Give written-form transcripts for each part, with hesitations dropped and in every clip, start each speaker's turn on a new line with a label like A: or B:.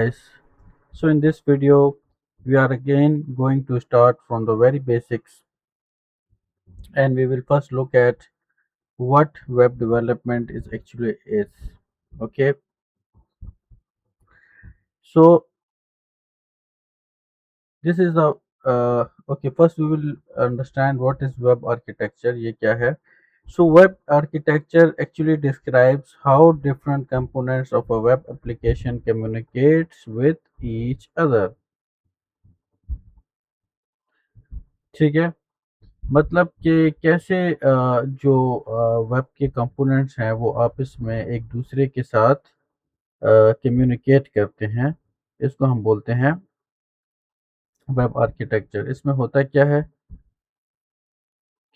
A: Guys, so in this video we are again going to start from the very basics, and we will first look at what web development is actually is. Okay, so this is the okay, first we will understand what is web architecture. ये क्या है? So web architecture actually describes how different components of a web application communicates with each other. ठीक है, मतलब कि कैसे जो web के कंपोनेंट्स हैं वो आपस में एक दूसरे के साथ कम्युनिकेट करते हैं, इसको हम बोलते हैं वेब आर्किटेक्चर। इसमें होता क्या है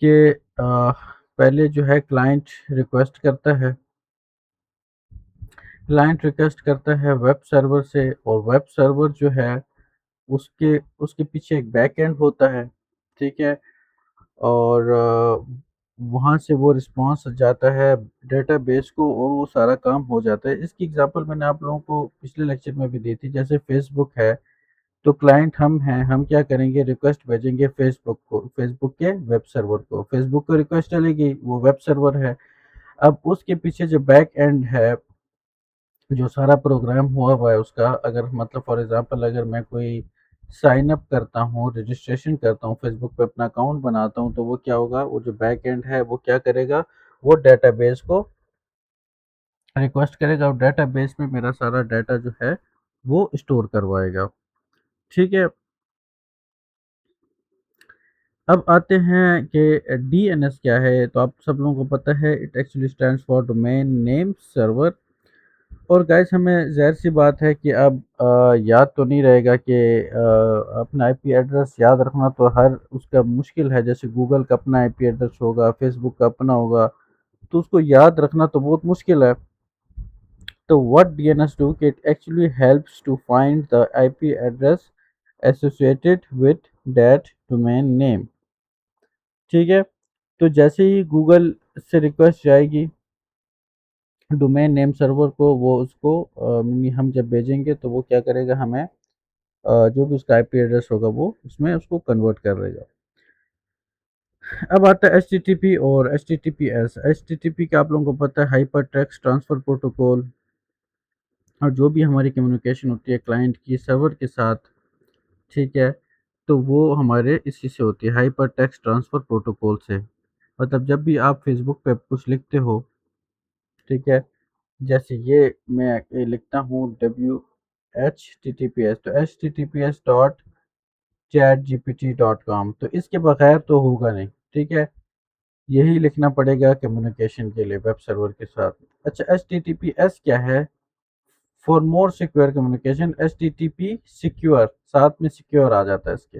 A: कि पहले जो है क्लाइंट रिक्वेस्ट करता है वेब सर्वर से, और वेब सर्वर जो है उसके उसके पीछे एक बैक एंड होता है। ठीक है, और वहाँ से वो रिस्पॉन्स जाता है डेटाबेस को और वो सारा काम हो जाता है। इसकी एग्जांपल मैंने आप लोगों को पिछले लेक्चर में भी दी थी। जैसे फेसबुक है, तो क्लाइंट हम हैं, हम क्या करेंगे, रिक्वेस्ट भेजेंगे फेसबुक के वेब सर्वर को, फेसबुक को रिक्वेस्ट चलेगी, वो वेब सर्वर है। अब उसके पीछे जो बैक एंड है, जो सारा प्रोग्राम हुआ हुआ है उसका, अगर मतलब फॉर एग्जांपल अगर मैं कोई साइन अप करता हूँ, रजिस्ट्रेशन करता हूँ, फेसबुक पे अपना अकाउंट बनाता हूँ, तो वो क्या होगा, वो जो बैक एंड है वो क्या करेगा, वो डेटाबेस को रिक्वेस्ट करेगा और डेटाबेस में मेरा सारा डाटा जो है वो स्टोर करवाएगा। ठीक है, अब आते हैं कि डीएनएस क्या है। तो आप सब लोगों को पता है, it actually stands for domain name server. और गाइस हमें ज़ाहिर-सी बात है कि अब याद तो नहीं रहेगा कि अपना आईपी एड्रेस याद रखना तो हर उसका मुश्किल है। जैसे गूगल का अपना आईपी एड्रेस होगा, फेसबुक का अपना होगा, तो उसको याद रखना तो बहुत मुश्किल है। तो व्हाट डीएनएस डू कि it actually helps to find the IP address associated with that domain name. ठीक है? तो जैसे ही गूगल से रिक्वेस्ट जाएगी डोमेन नेम सर्वर को, वो उसको हम जब भेजेंगे तो वो क्या करेगा, हमें जो भी उसका आईपी एड्रेस होगा वो उसमें उसको कन्वर्ट कर देगा। अब आता है एचटीटीपी और एचटीटीपीएस। एचटीटीपी का आप लोगों को पता है, हाइपर टेक्स्ट ट्रांसफर प्रोटोकॉल। और जो भी हमारी कम्युनिकेशन होती है क्लाइंट की सर्वर के साथ, ठीक है, तो वो हमारे इसी से होती है, हाइपर टेक्स्ट ट्रांसफर प्रोटोकॉल से। मतलब जब भी आप फेसबुक पे कुछ लिखते हो, ठीक है, जैसे ये मैं लिखता हूँ W H T T P S, तो H T T P S dot ChatGPT dot com, तो इसके बगैर तो होगा नहीं। ठीक है, यही लिखना पड़ेगा कम्युनिकेशन के लिए वेब सर्वर के साथ। अच्छा, H T T P S क्या है? For more secure communication, H T T P secure, साथ में सिक्योर आ जाता है इसके।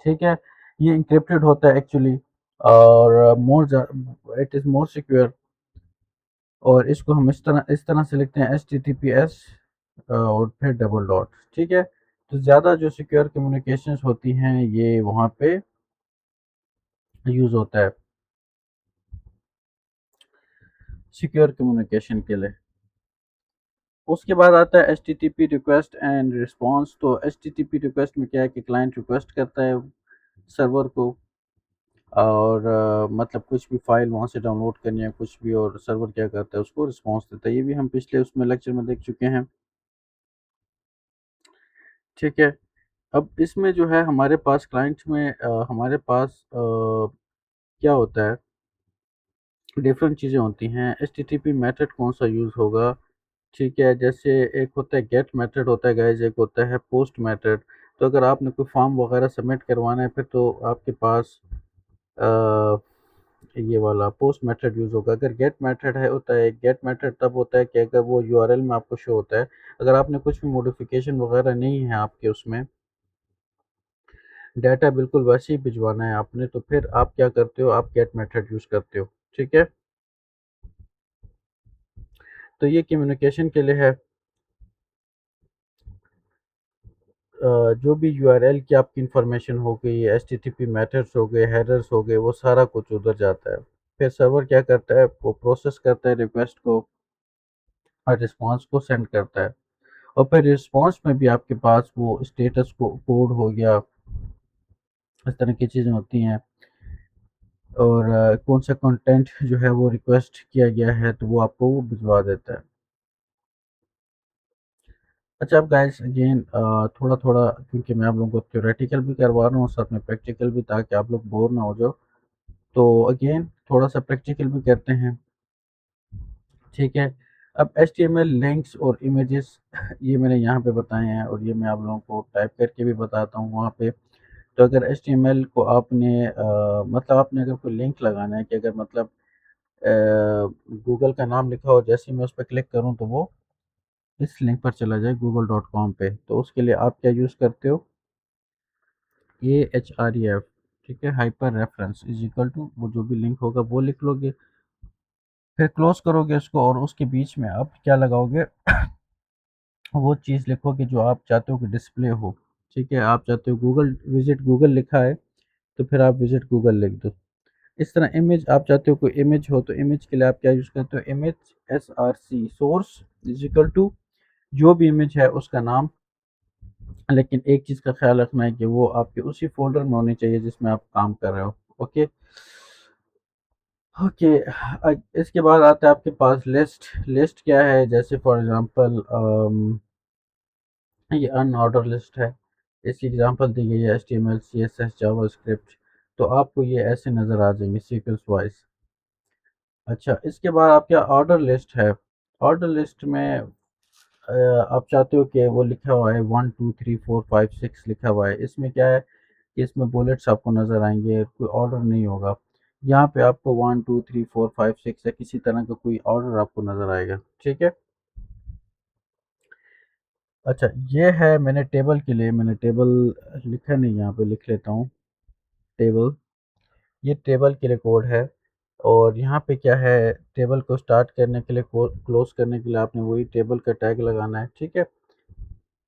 A: ठीक है, ये इंक्रिप्टेड होता है एक्चुअली, और more it is more secure. और इसको हम इस तरह से लिखते हैं, H T T P S और फिर डबल डॉट। ठीक है, तो ज़्यादा जो सिक्योर कम्युनिकेशंस होती हैं ये वहाँ पे यूज़ होता है, सिक्योर कम्युनिकेशन के लिए। उसके बाद आता है H T T P request and response. तो H T T P request में क्या है कि क्लाइंट रिक्वेस्ट करता है सर्वर को, और मतलब कुछ भी फाइल वहाँ से डाउनलोड करनी है कुछ भी, और सर्वर क्या करता है, उसको रिस्पॉन्स देता है। ये भी हम पिछले उसमें लेक्चर में देख चुके हैं। ठीक है, अब इसमें जो है हमारे पास क्लाइंट में हमारे पास क्या होता है, डिफरेंट चीज़ें होती हैं। एचटीटीपी मेथड कौन सा यूज़ होगा? ठीक है, जैसे एक होता है गेट मेथड होता है गाइस, एक होता है पोस्ट मेथड। तो अगर आपने कोई फॉर्म वगैरह सबमिट करवाना है फिर तो आपके पास अ, ये वाला पोस्ट मेथड यूज़ होगा। अगर गेट मेथड है होता है, गेट मेथड तब होता है कि अगर वो यूआरएल में आपको शो होता है, अगर आपने कुछ भी मॉडिफिकेशन वगैरह नहीं है आपके उसमें, डाटा बिल्कुल वैसे ही भिजवाना है आपने, तो फिर आप क्या करते हो, आप गेट मेथड यूज़ करते हो। ठीक है, तो ये कम्युनिकेशन के लिए है। जो भी यूआरएल की आपकी इंफॉर्मेशन हो गई, एचटीटीपी मेथड्स हो गए, हेडर्स हो गए, वो सारा कुछ उधर जाता है। फिर सर्वर क्या करता है, वो प्रोसेस करता है रिक्वेस्ट को और रिस्पॉन्स को सेंड करता है। और फिर रिस्पॉन्स में भी आपके पास वो स्टेटस को कोड हो गया, इस तरह की चीज़ें होती हैं। और कौन सा कंटेंट जो है वो रिक्वेस्ट किया गया है तो वो आपको वो भिजवा देता है। अच्छा अब गाइस अगेन थोड़ा थोड़ा, क्योंकि मैं आप लोगों को थ्योरेटिकल भी करवा रहा हूँ साथ में प्रैक्टिकल भी, ताकि आप लोग बोर ना हो जाओ। तो अगेन थोड़ा सा प्रैक्टिकल भी करते हैं, ठीक है। अब HTML लिंक्स और इमेजेस ये मैंने यहाँ पे बताए हैं, और ये मैं आप लोगों को टाइप करके भी बताता हूँ वहाँ पे। तो अगर HTML को आपने मतलब आपने अगर कोई लिंक लगाना है, कि अगर मतलब गूगल का नाम लिखा हो, जैसे ही मैं उस पर क्लिक करूँ तो वो इस लिंक पर चला जाए google.com पे। तो उसके लिए आप क्या यूज़ करते हो, AHREF, ठीक है, hyper reference is equal to, वो जो भी लिंक होगा वो लिख लोगे, फिर क्लोज करोगे उसको, और उसके बीच में आप क्या लगाओगे, वो चीज़ लिखो कि जो आप चाहते हो कि डिस्प्ले हो। ठीक है, आप चाहते हो गूगल विजिट गूगल लिखा है, तो फिर आप विजिट गूगल लिख दो। इस तरह इमेज आप चाहते हो कोई इमेज हो, तो इमेज के लिए आप क्या यूज़ करते हो, image SRC, source is equal to जो भी इमेज है उसका नाम। लेकिन एक चीज़ का ख्याल रखना है कि वो आपके उसी फोल्डर में होनी चाहिए जिसमें आप काम कर रहे हो। ओके। ओके, इसके बाद आता है आपके पास लिस्ट। लिस्ट क्या है, जैसे फॉर एग्जांपल ये अनऑर्डर लिस्ट है, इसकी एग्जांपल दी गई है HTML CSS जावास्क्रिप्ट। तो आपको ये ऐसे नज़र आ जाएंगे सीक्वेंस वाइज। अच्छा, इसके बाद आपके ऑर्डर लिस्ट है। ऑर्डर लिस्ट में आप चाहते हो कि वो लिखा हुआ है 1 2 3 4 5 6 लिखा हुआ है, इसमें क्या है कि इसमें बुलेट्स आपको नज़र आएंगे, कोई ऑर्डर नहीं होगा। यहाँ पे आपको 1 2 3 4 5 6 या किसी तरह का कोई ऑर्डर आपको नज़र आएगा, ठीक है। अच्छा, ये है मैंने टेबल के लिए, मैंने टेबल लिखा नहीं, यहाँ पे लिख लेता हूँ टेबल। ये टेबल के लिए कोड है। और यहाँ पे क्या है, टेबल को स्टार्ट करने के लिए, क्लोज करने के लिए आपने वही टेबल का टैग लगाना है, ठीक है।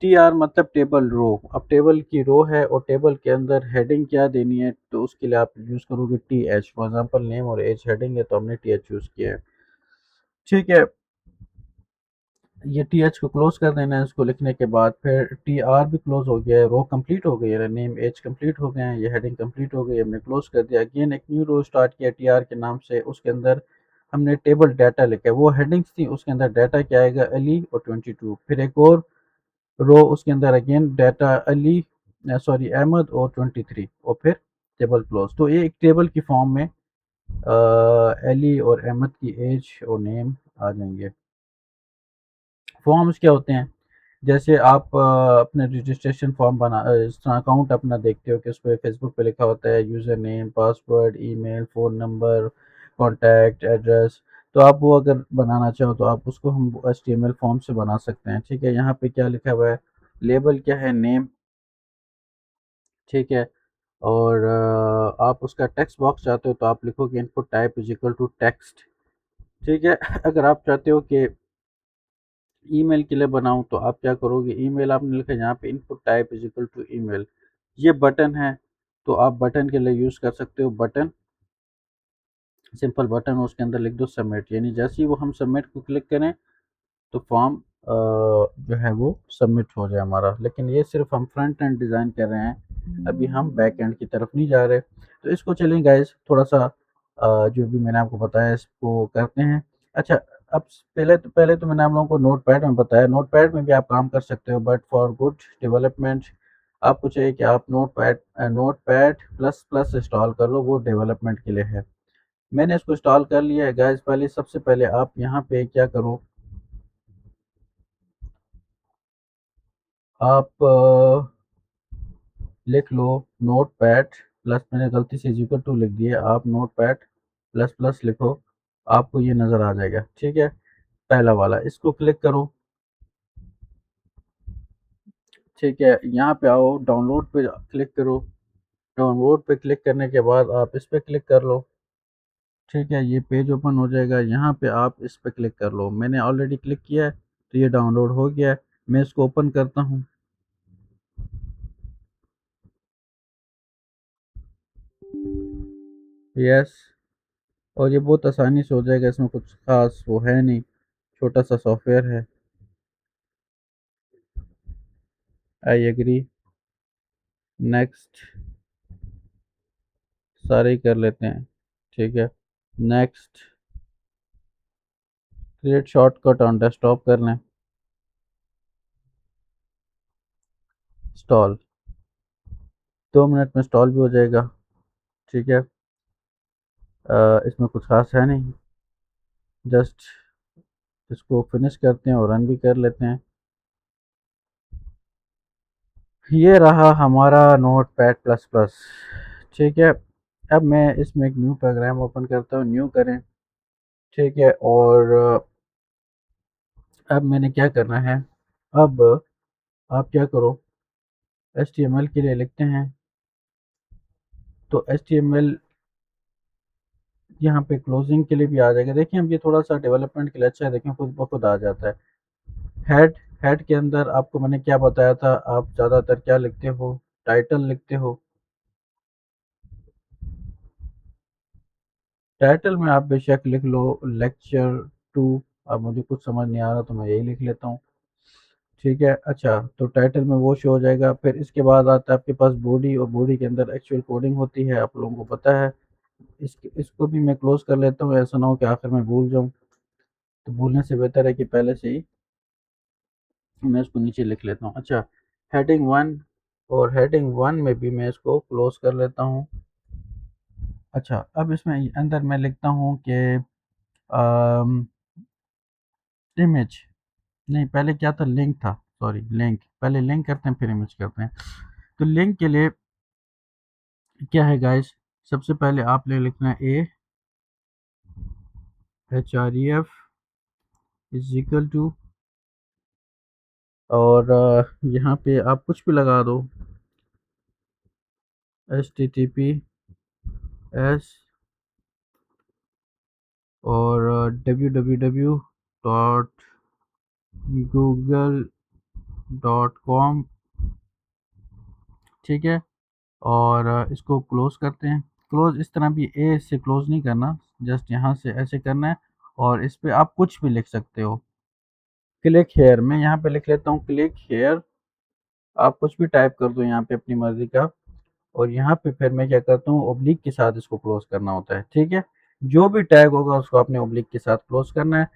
A: TR मतलब टेबल रो। अब टेबल की रो है और टेबल के अंदर हेडिंग क्या देनी है, तो उसके लिए आप यूज़ करोगे TH। फॉर एग्जांपल नेम और एज हेडिंग है, तो हमने TH यूज़ किया है, ठीक है। ये TH को क्लोज कर देना है। इसको लिखने के बाद फिर TR भी क्लोज हो गया है, रो कंप्लीट हो गई है, नेम एज कंप्लीट हो गए हैं, ये हेडिंग कंप्लीट हो गई है, हमने क्लोज कर दिया। अगेन एक न्यू रो स्टार्ट किया TR के नाम से, उसके अंदर हमने टेबल डाटा लिखा है, वो हेडिंग्स थी, उसके अंदर डाटा क्या आएगा, अली और 22। फिर एक और रो, उसके अंदर again data Ali, sorry Ahmed और 23, और फिर टेबल क्लोज। तो ये एक टेबल की फॉर्म में अली और अहमद की एज और नेम आ जाएंगे। फॉर्म्स क्या होते हैं, जैसे आप अपने रजिस्ट्रेशन फॉर्म अकाउंट अपना देखते हो कि उस पर फेसबुक पे लिखा होता है user name, password, email, phone number, contact address. तो आप वो अगर बनाना चाहो तो आप उसको हम HTML फॉर्म से बना सकते हैं, ठीक है। यहाँ पे क्या लिखा हुआ है, लेबल क्या है, नेम, ठीक है। और आप उसका टेक्स्ट बॉक्स चाहते हो तो आप लिखोगे input type is equal to text, ठीक है। अगर आप चाहते हो कि ईमेल के लिए बनाऊं तो आप क्या करोगे, ईमेल आपने लिखा यहाँ पे input type is equal to email. ये बटन है, तो आप बटन के लिए यूज़ कर सकते हो बटन, सिंपल बटन, उसके अंदर लिख दो सबमिट। यानी जैसे ही वो हम सबमिट को क्लिक करें तो फॉर्म जो है वो सबमिट हो जाए हमारा। लेकिन ये सिर्फ हम फ्रंट एंड डिज़ाइन कर रहे हैं, अभी हम बैक एंड की तरफ नहीं जा रहे। तो इसको चलें गाइस थोड़ा सा जो भी मैंने आपको बताया इसको करते हैं। अच्छा, अब पहले तो मैंने आप लोगों को नोट पैड में बताया, नोट पैड में भी आप काम कर सकते हो, बट फॉर गुड डेवलपमेंट आपको चाहिए कि आप note pad plus plus install कर लो, वो डेवलपमेंट के लिए है। मैंने इसको इंस्टॉल कर लिया है गाइस। पहले सबसे पहले आप यहाँ पे क्या करो, आप लिख लो नोट पैड प्लस, मैंने गलती से इक्वल टू लिख दिया, आप नोट पैड प्लस प्लस लिखो, आपको ये नज़र आ जाएगा, ठीक है। पहला वाला इसको क्लिक करो, ठीक है। यहाँ पे आओ, डाउनलोड पे क्लिक करो, डाउनलोड पे क्लिक करने के बाद आप इस पे क्लिक कर लो, ठीक है। ये पेज ओपन हो जाएगा, यहाँ पे आप इस पे क्लिक कर लो, मैंने ऑलरेडी क्लिक किया है तो ये डाउनलोड हो गया है। मैं इसको ओपन करता हूँ, यस। और ये बहुत आसानी से हो जाएगा, इसमें कुछ खास वो है नहीं, छोटा सा सॉफ्टवेयर है। आई एग्री, नेक्स्ट, सारे ही कर लेते हैं, ठीक है। Next, create shortcut on desktop कर लें, स्टॉल, 2 मिनट में स्टॉल भी हो जाएगा, ठीक है। इसमें कुछ खास है नहीं, जस्ट इसको फिनिश करते हैं और रन भी कर लेते हैं। ये रहा हमारा नोट पैड प्लस प्लस, ठीक है। अब मैं इसमें एक न्यू प्रोग्राम ओपन करता हूँ, न्यू करें, ठीक है। और अब मैंने क्या करना है, अब आप क्या करो, HTML के लिए लिखते हैं, तो HTML यहाँ पे क्लोजिंग के लिए भी आ जाएगा। देखिए हम ये थोड़ा सा डेवलपमेंट के लिए अच्छा है, देखें खुद ब खुद आ जाता है। हेड, हेड के अंदर आपको मैंने क्या बताया था, आप ज़्यादातर क्या लिखते हो, टाइटल लिखते हो। टाइटल में आप बेशक लिख लो लेक्चर 2। अब मुझे कुछ समझ नहीं आ रहा तो मैं यही लिख लेता हूँ, ठीक है। अच्छा, तो टाइटल में वो शो हो जाएगा। फिर इसके बाद आता है आपके पास बॉडी, और बॉडी के अंदर एक्चुअल कोडिंग होती है, आप लोगों को पता है। इसको भी मैं क्लोज कर लेता हूँ, ऐसा ना हो कि आखिर में भूल जाऊँ, तो भूलने से बेहतर है कि पहले से ही मैं इसको नीचे लिख लेता हूँ। अच्छा, हेडिंग 1, और हेडिंग 1 में भी मैं इसको क्लोज कर लेता हूँ। अच्छा, अब इसमें अंदर मैं लिखता हूँ कि इमेज, नहीं पहले क्या था, लिंक था, सॉरी लिंक, पहले लिंक करते हैं फिर इमेज करते हैं। तो लिंक के लिए क्या है गाइस, सबसे पहले आपने लिखना है href इज इक्वल टू, और यहाँ पे आप कुछ भी लगा दो, https और www.google.com, ठीक है। और इसको क्लोज करते हैं। क्लोज इस तरह भी ए से क्लोज नहीं करना, जस्ट यहाँ से ऐसे करना है, और इस पे आप कुछ भी लिख सकते हो। क्लिक हेयर, मैं यहाँ पे लिख लेता हूँ क्लिक हेयर, आप कुछ भी टाइप कर दो यहाँ पे अपनी मर्जी का। और यहाँ पे फिर मैं क्या करता हूँ, ओब्लिक के साथ इसको क्लोज करना होता है, ठीक है। जो भी टैग होगा उसको आपने ओब्लिक के साथ क्लोज करना है।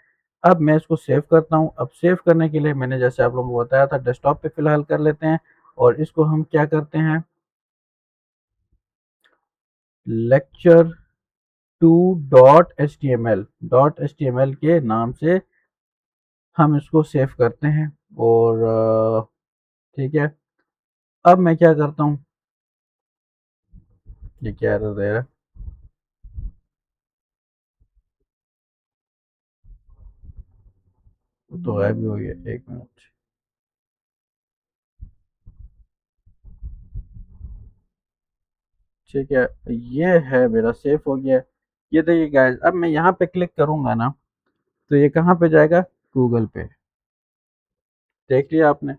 A: अब मैं इसको सेव करता हूँ। अब सेव करने के लिए मैंने जैसे आप लोगों को बताया था, डेस्कटॉप पे फिलहाल कर लेते हैं, और इसको हम क्या करते हैं, lecture2.html के नाम से हम इसको सेव करते हैं। और ठीक है, अब मैं क्या करता हूँ, ये क्या एरर दे रहा है, तो गायब भी हो गया, 1 मिनट, ठीक है। ये है मेरा सेव हो गया। ये देखिए गाइस, अब मैं यहाँ पे क्लिक करूंगा ना, तो ये कहाँ पे जाएगा, गूगल पे, देख लिया आपने,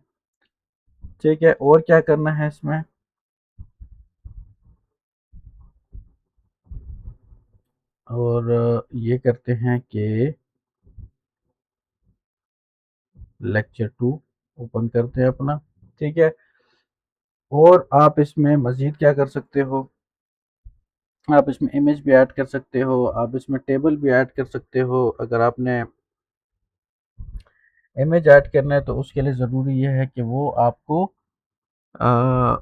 A: ठीक है। और क्या करना है इसमें, और ये करते हैं कि लेक्चर 2 ओपन करते हैं अपना, ठीक है। और आप इसमें मजीद क्या कर सकते हो, आप इसमें इमेज भी ऐड कर सकते हो, आप इसमें टेबल भी ऐड कर सकते हो। अगर आपने इमेज ऐड करना है तो उसके लिए ज़रूरी ये है कि वो आपको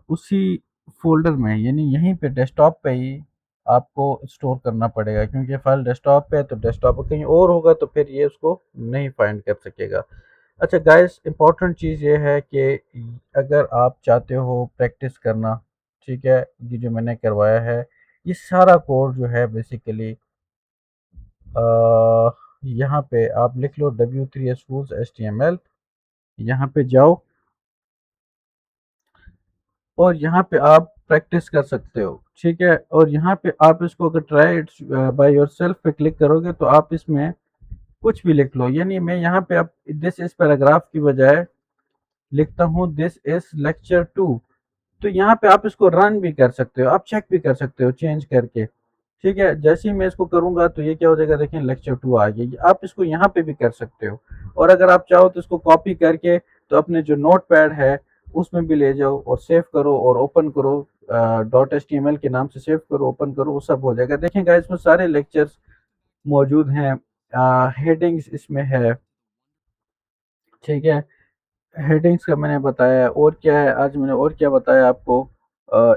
A: उसी फ़ोल्डर में, यानी यहीं पे डेस्कटॉप पे ही आपको स्टोर करना पड़ेगा, क्योंकि फ़ाइल डेस्कटॉप पे है, तो डेस्कटॉप पे कहीं और होगा तो फिर ये उसको नहीं फाइंड कर सकेगा। अच्छा गाइस, इम्पोर्टेंट चीज़ ये है कि अगर आप चाहते हो प्रैक्टिस करना, ठीक है, ये जो मैंने करवाया है, ये सारा कोड जो है बेसिकली यहाँ पे आप लिख लो W3Schools HTML, यहाँ पे जाओ, और यहाँ पे आप प्रैक्टिस कर सकते हो, ठीक है। और यहाँ पे आप इसको अगर ट्राई इट्स बाय योरसेल्फ पे क्लिक करोगे तो आप इसमें कुछ भी लिख लो, यानी मैं यहाँ पे अब दिस इस पैराग्राफ की बजाय लिखता हूँ दिस इज लेक्चर 2, तो यहाँ पे आप इसको रन भी कर सकते हो, आप चेक भी कर सकते हो चेंज करके, ठीक है। जैसे ही मैं इसको करूंगा तो ये क्या हो जाएगा, देखें लेक्चर 2 आ गया। आप इसको यहाँ पे भी कर सकते हो, और अगर आप चाहो तो इसको कॉपी करके तो अपने जो नोट पैड है उसमें भी ले जाओ और सेव करो और ओपन करो, dot H T M L के नाम से सेव करो, ओपन करो, वो सब हो जाएगा। देखें गाइस, इसमें सारे लेक्चर्स मौजूद हैं, हेडिंग्स इसमें है, ठीक है। हेडिंग्स का मैंने बताया, और क्या है आज मैंने और क्या बताया आपको,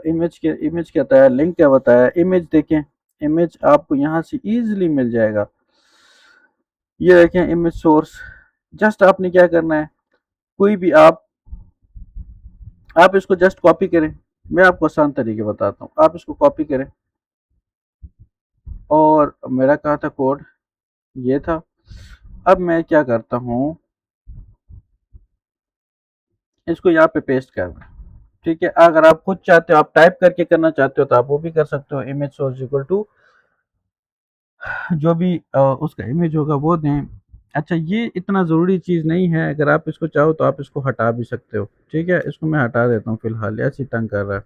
A: इमेज क्या बताया, लिंक क्या बताया। इमेज देखें, इमेज आपको यहाँ से इजीली मिल जाएगा। ये देखें इमेज सोर्स, जस्ट आपने क्या करना है, कोई भी आप इसको जस्ट कॉपी करें। मैं आपको आसान तरीके बताता हूँ, आप इसको कॉपी करें, और मेरा कहा था कोड ये था। अब मैं क्या करता हूँ, इसको यहाँ पे पेस्ट कर दें, ठीक है। अगर आप खुद चाहते हो, आप टाइप करके करना चाहते हो, तो आप वो भी कर सकते हो। इमेज सोर्स इक्वल टू जो भी उसका इमेज होगा वो दें। अच्छा, ये इतना ज़रूरी चीज़ नहीं है, अगर आप इसको चाहो तो आप इसको हटा भी सकते हो, ठीक है। इसको मैं हटा देता हूँ फिलहाल, ऐसे ही तंग कर रहा है।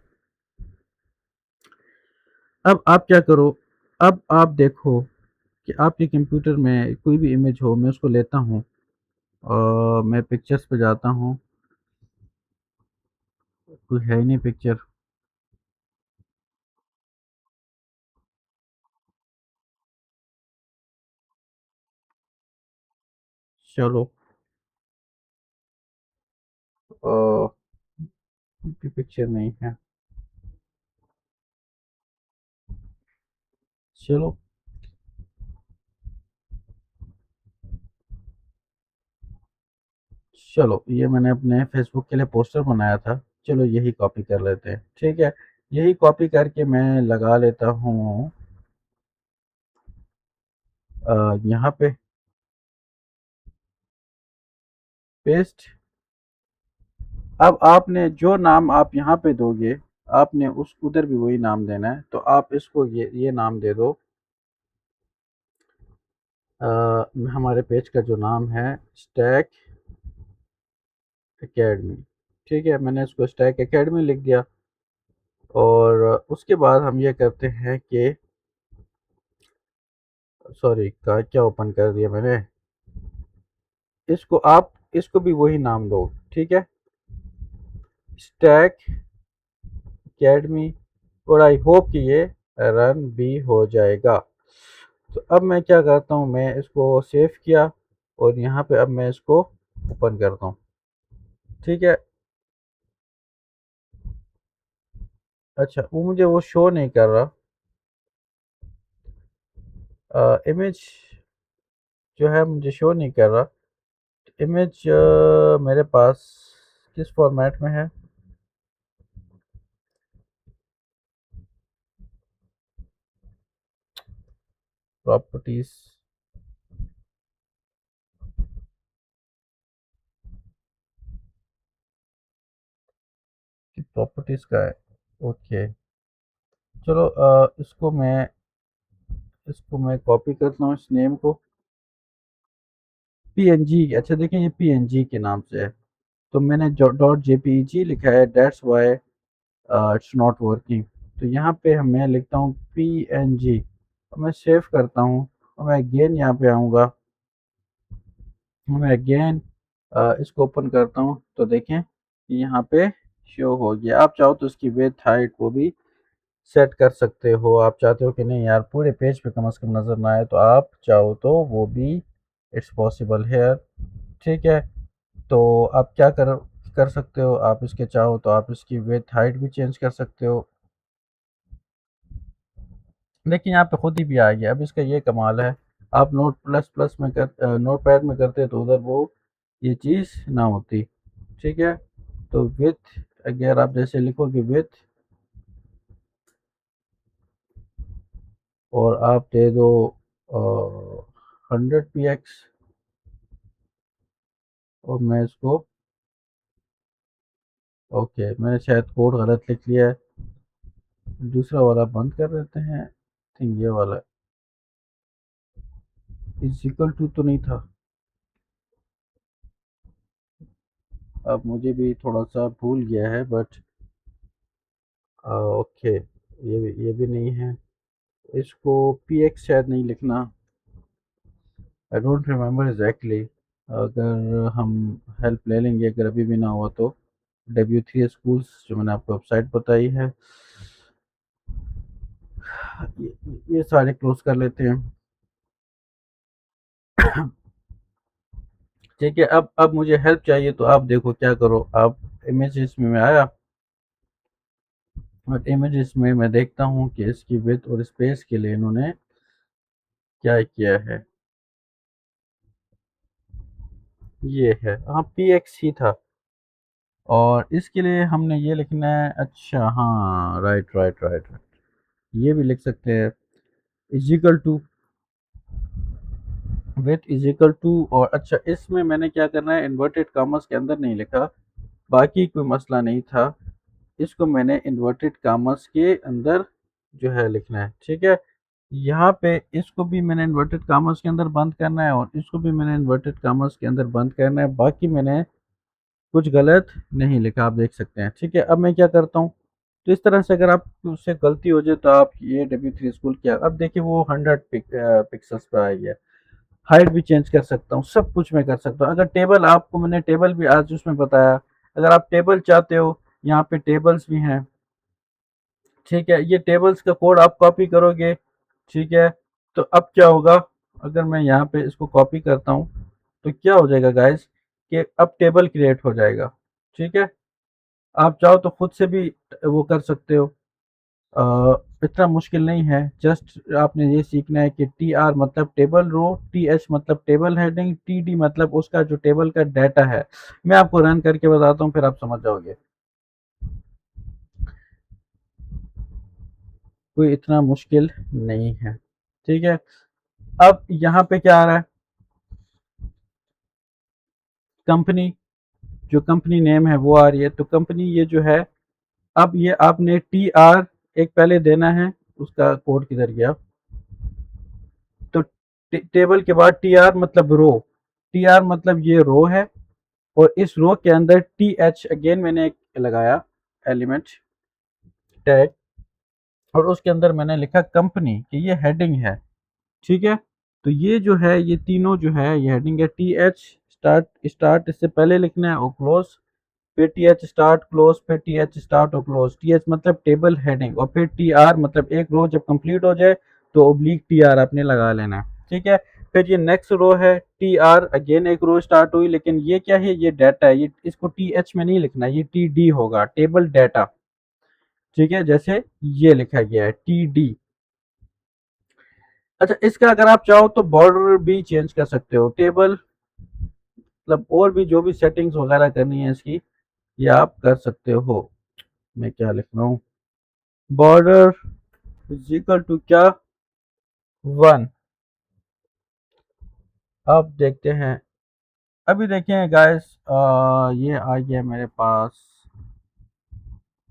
A: अब आप क्या करो, अब आप देखो कि आपके कंप्यूटर में कोई भी इमेज हो, मैं उसको लेता हूँ और मैं पिक्चर्स पे जाता हूँ, कोई है ही नहीं पिक्चर। चलो, पिक्चर नहीं है, चलो। चलो, ये मैंने अपने फेसबुक के लिए पोस्टर बनाया था, चलो यही कॉपी कर लेते हैं, ठीक है। यही कॉपी करके मैं लगा लेता हूँ यहाँ पे पेस्ट। अब आपने जो नाम आप यहाँ पे दोगे, आपने उस उधर भी वही नाम देना है, तो आप इसको ये नाम दे दो, हमारे पेज का जो नाम है स्टैक एकेडमी, ठीक है। मैंने इसको स्टैक एकेडमी लिख दिया, और उसके बाद हम ये करते हैं कि सॉरी का क्या ओपन कर दिया मैंने, इसको भी वही नाम दो, ठीक है, स्टैक एकेडमी। और आई होप कि ये रन भी हो जाएगा। तो अब मैं क्या करता हूँ, मैं इसको सेव किया, और यहाँ पे अब मैं इसको ओपन करता हूँ, ठीक है। अच्छा, वो मुझे वो शो नहीं कर रहा, इमेज जो है मुझे शो नहीं कर रहा। इमेज मेरे पास किस फॉर्मेट में है, प्रॉपर्टीज, प्रॉपर्टीज का है, ओके। चलो, इसको मैं कॉपी करता हूँ इस नेम को, पीएनजी। अच्छा देखें, ये पीएनजी के नाम से है, तो मैंने जो डॉट जेपीजी लिखा है, that's why it's not working. तो यहाँ पे मैं लिखता हूँ पीएनजी, और मैं सेव करता हूँ, और मैं अगेन यहाँ पे आऊँगा, मैं अगेन इसको ओपन करता हूँ, तो देखें कि यहाँ पे शो हो गया। आप चाहो तो इसकी विड्थ हाइट को भी सेट कर सकते हो, आप चाहते हो कि नहीं यार पूरे पेज पे कम से कम नज़र ना आए, तो आप चाहो तो वो भी इट्स पॉसिबल है, ठीक है। तो आप क्या कर कर सकते हो, आप इसके चाहो तो आप इसकी विड्थ हाइट भी चेंज कर सकते हो। लेकिन यहाँ पे खुद ही भी आ गया। अब इसका ये कमाल है, आप नोट प्लस प्लस में नोट पैड में करते तो उधर वो ये चीज़ ना होती, ठीक है। तो विथ, अगर आप जैसे लिखोगे विथ, और आप दे दो 100 px, और मैं इसको, ओके मैंने शायद कोड गलत लिख लिया है, दूसरा वाला बंद कर देते हैं, थिंक ये वाला इज इक्वल टू तो नहीं था। अब मुझे भी थोड़ा सा भूल गया है, बट ओके, ये भी नहीं है। इसको पी एक्स शायद नहीं लिखना, आई डोंट रिमेम्बर एग्जैक्टली। अगर हम हेल्प ले लेंगे, अगर अभी भी ना हुआ तो। W3 स्कूल्स जो मैंने आपको वेबसाइट बताई है, ये सारे क्लोज कर लेते हैं। ठीक है, अब मुझे हेल्प चाहिए, तो आप देखो क्या करो, आप इमेजेस में मैं आया, और इमेजेस में मैं देखता हूँ कि इसकी विड्थ और स्पेस के लिए इन्होंने क्या किया है। ये है, हाँ, px ही था, और इसके लिए हमने ये लिखना है, अच्छा हाँ, राइट राइट राइट राइट, ये भी लिख सकते हैं, is equal to with is equal to, और अच्छा इसमें मैंने क्या करना है, इन्वर्टेड कॉमर्स के अंदर नहीं लिखा, बाकी कोई मसला नहीं था, इसको मैंने इन्वर्टेड कॉमर्स के अंदर जो है लिखना है। ठीक है, यहाँ पे इसको भी मैंने इन्वर्टेड कॉमर्स के अंदर बंद करना है, और इसको भी मैंने इन्वर्टेड कॉमर्स के अंदर बंद करना है, बाकी मैंने कुछ गलत नहीं लिखा, आप देख सकते हैं। ठीक है, अब मैं क्या करता हूँ, तो इस तरह से अगर आप उससे गलती हो जाए तो आप ये W3 स्कूल किया, अब देखिए वो 100 पिक्सल्स पर आई है, हाइट भी चेंज कर सकता हूँ, सब कुछ मैं कर सकता हूँ। अगर टेबल, आपको मैंने टेबल भी आज उसमें बताया, अगर आप टेबल चाहते हो, यहाँ पे टेबल्स भी हैं। ठीक है, ये टेबल्स का कोड आप कॉपी करोगे। ठीक है, तो अब क्या होगा, अगर मैं यहाँ पे इसको कॉपी करता हूँ, तो क्या हो जाएगा गाइस, कि अब टेबल क्रिएट हो जाएगा। ठीक है, आप चाहो तो खुद से भी वो कर सकते हो, इतना मुश्किल नहीं है, जस्ट आपने ये सीखना है कि TR मतलब टेबल रो, TH मतलब टेबल हेडिंग, TD मतलब उसका जो टेबल का डाटा है। मैं आपको रन करके बताता हूँ, फिर आप समझ जाओगे, कोई इतना मुश्किल नहीं है। ठीक है, अब यहाँ पे क्या आ रहा है, कंपनी, जो कंपनी नेम है वो आ रही है, तो कंपनी ये जो है, अब ये आपने TR एक पहले देना है, उसका कोड किधर गया, तो टेबल के बाद TR मतलब रो, TR मतलब ये रो है, और इस रो के अंदर TH अगेन मैंने एक लगाया एलिमेंट टैग, और उसके अंदर मैंने लिखा कंपनी कि ये हेडिंग है। ठीक है, तो ये जो है, ये तीनों जो है, ये हेडिंग है। TH स्टार्ट, स्टार्ट इससे पहले लिखना है, और क्लोज, फिर TH स्टार्ट क्लोज, फिर TH स्टार्ट और क्लोज, TH मतलब टेबल हेडिंग, और फिर TR मतलब एक रो जब कंप्लीट हो जाए तो ओब्लिक TR आपने लगा लेना है। ठीक है, फिर ये नेक्स्ट रो है, TR अगेन एक रो स्टार्ट हुई, लेकिन ये क्या है, ये डाटा है, ये इसको TH में नहीं लिखना, ये TD होगा, टेबल डाटा। ठीक है, जैसे ये लिखा गया है TD। अच्छा, इसका अगर आप चाहो तो बॉर्डर भी चेंज कर सकते हो, टेबल मतलब और भी जो भी सेटिंग्स वगैरह करनी है इसकी, ये आप कर सकते हो। मैं क्या लिख रहा हूँ, बॉर्डर इज इक्वल टू क्या, 1। अब देखते हैं, अभी देखें गाइस, ये आ गया मेरे पास,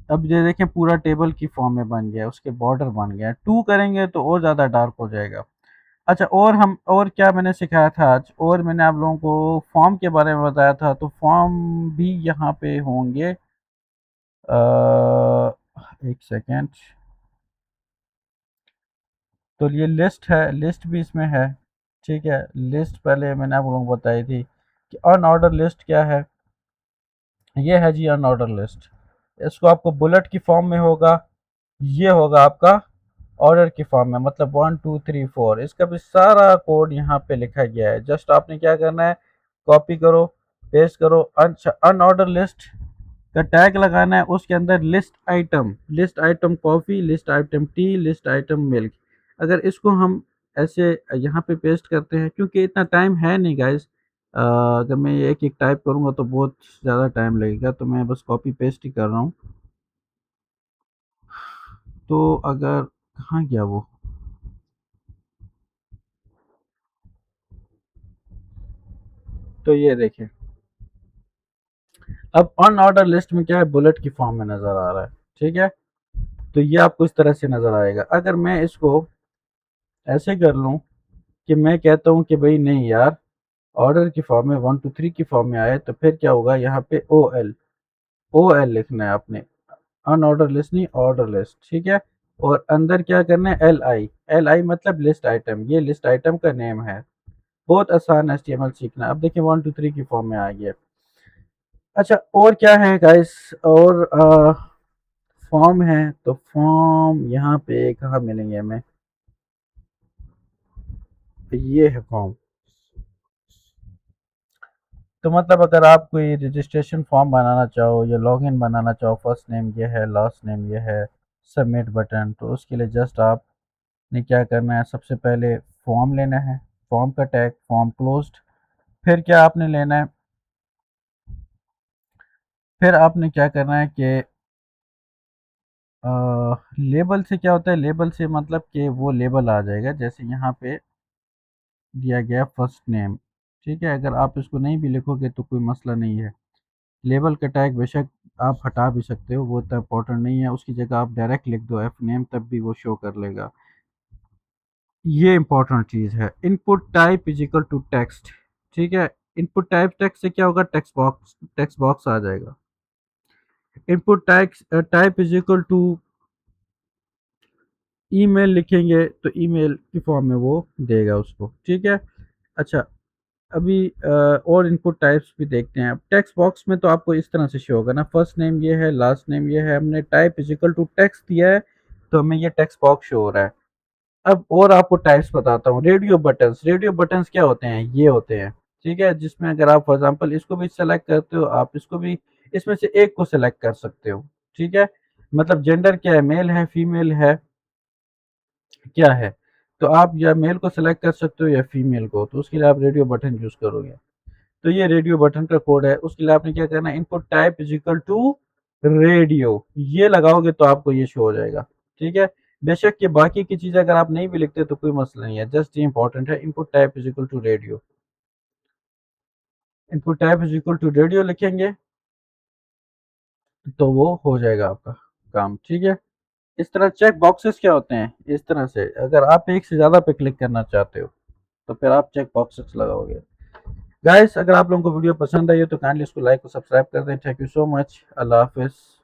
A: अब ये देखें पूरा टेबल की फॉर्म में बन गया, उसके बॉर्डर बन गया, 2 करेंगे तो और ज़्यादा डार्क हो जाएगा। अच्छा, और हम, और क्या मैंने सिखाया था आज, और मैंने आप लोगों को फॉर्म के बारे में बताया था, तो फॉर्म भी यहाँ पे होंगे, एक सेकेंड, तो ये लिस्ट है, लिस्ट भी इसमें है। ठीक है, लिस्ट पहले मैंने आप लोगों को बताई थी कि अनऑर्डर लिस्ट क्या है, ये है जी अनऑर्डर लिस्ट, इसको आपको बुलेट की फॉर्म में होगा, ये होगा आपका ऑर्डर की फॉर्म में, मतलब 1 2 3 4, इसका भी सारा कोड यहाँ पे लिखा गया है, जस्ट आपने क्या करना है, कॉपी करो, पेस्ट करो, अनऑर्डर लिस्ट का टैग लगाना है, उसके अंदर list item, list item coffee, list item T, list item milk. अगर इसको हम ऐसे यहाँ पे पेस्ट करते हैं, क्योंकि इतना टाइम है नहीं गाइस, अगर मैं ये एक एक टाइप करूँगा तो बहुत ज़्यादा टाइम लगेगा, तो मैं बस कॉपी पेस्ट ही कर रहा हूँ। तो अगर, कहाँ गया वो, तो ये देखें, अब अनऑर्डर लिस्ट में क्या है, बुलेट की फॉर्म में नज़र आ रहा है। ठीक है, तो ये आपको इस तरह से नज़र आएगा। अगर मैं इसको ऐसे कर लूँ कि मैं कहता हूँ कि भाई नहीं यार, ऑर्डर की फॉर्म में 1 2 3 की फॉर्म में आए, तो फिर क्या होगा, यहाँ पे ओ एल लिखना है आपने, अनऑर्डर लिस्ट नहीं, ऑर्डर लिस्ट। ठीक है, और अंदर क्या करना है, एल आई मतलब लिस्ट आइटम, ये लिस्ट आइटम का नेम है। बहुत आसान HTML सीखना। अब देखिए 1 2 3 की फॉर्म में आ गया। अच्छा, और क्या है गाइस? और फॉर्म है, तो फॉर्म यहाँ पे कहाँ मिलेंगे हमें? ये है फॉर्म। तो मतलब अगर आप कोई रजिस्ट्रेशन फॉर्म बनाना चाहो या लॉगिन बनाना चाहो, फर्स्ट नेम ये है, लास्ट नेम ये है, सबमिट बटन, तो उसके लिए जस्ट आपने क्या करना है, सबसे पहले फॉर्म लेना है, फॉर्म का टैग, फॉर्म क्लोज्ड। फिर क्या आपने लेना है, फिर आपने क्या करना है कि लेबल से क्या होता है, लेबल से मतलब कि वो लेबल आ जाएगा, जैसे यहाँ पे दिया गया फर्स्ट नेम। ठीक है, अगर आप इसको नहीं भी लिखोगे तो कोई मसला नहीं है। लेबल का टैग बेशक आप हटा भी सकते हो, वो इतना इंपॉर्टेंट नहीं है, उसकी जगह आप डायरेक्ट लिख दो एफ नेम, तब भी वो शो कर लेगा। ये इंपॉर्टेंट चीज़ है। Input type is equal to text. ठीक है, इनपुट टाइप टेक्स्ट से क्या होगा, टेक्स्ट बॉक्स आ जाएगा। Input type is equal to email लिखेंगे तो ईमेल की फॉर्म में वो देगा उसको। ठीक है। अच्छा, अभी और इनपुट टाइप्स भी देखते हैं। अब टेक्स्ट बॉक्स में तो आपको इस तरह से शो होगा ना, फर्स्ट नेम ये है, लास्ट नेम ये है, हमने type is equal to text दिया है, तो हमें ये टेक्स्ट बॉक्स शो हो रहा है। अब और आपको टाइप्स बताता हूँ। रेडियो बटन्स, रेडियो बटन्स क्या होते हैं, ये होते हैं। ठीक है, जिसमें अगर आप फॉर एग्जांपल इसको भी सेलेक्ट करते हो, आप इसको भी, इसमें से एक को सेलेक्ट कर सकते हो। ठीक है, मतलब जेंडर क्या है, मेल है, फीमेल है, क्या है, तो आप या मेल को सेलेक्ट कर सकते हो या फीमेल को, तो उसके लिए आप रेडियो बटन यूज करोगे। तो ये रेडियो बटन का कोड है। उसके लिए आपने क्या करना है, input type is equal to radio, ये लगाओगे तो आपको ये शो हो जाएगा। ठीक है, बेशक ये बाकी की चीजें अगर आप नहीं भी लिखते तो कोई मसला नहीं है, जस्ट ये इंपॉर्टेंट है, input type is equal to radio. Input type is equal to radio लिखेंगे तो वो हो जाएगा आपका काम। ठीक है, इस तरह चेक बॉक्सेस क्या होते हैं, इस तरह से अगर आप एक से ज्यादा पे क्लिक करना चाहते हो तो फिर आप चेक बॉक्सेस लगाओगे। गाइस, अगर आप लोगों को वीडियो पसंद आई हो तो काइंडली इसको लाइक और सब्सक्राइब कर दें। Thank you so much. Allah हाफिज़।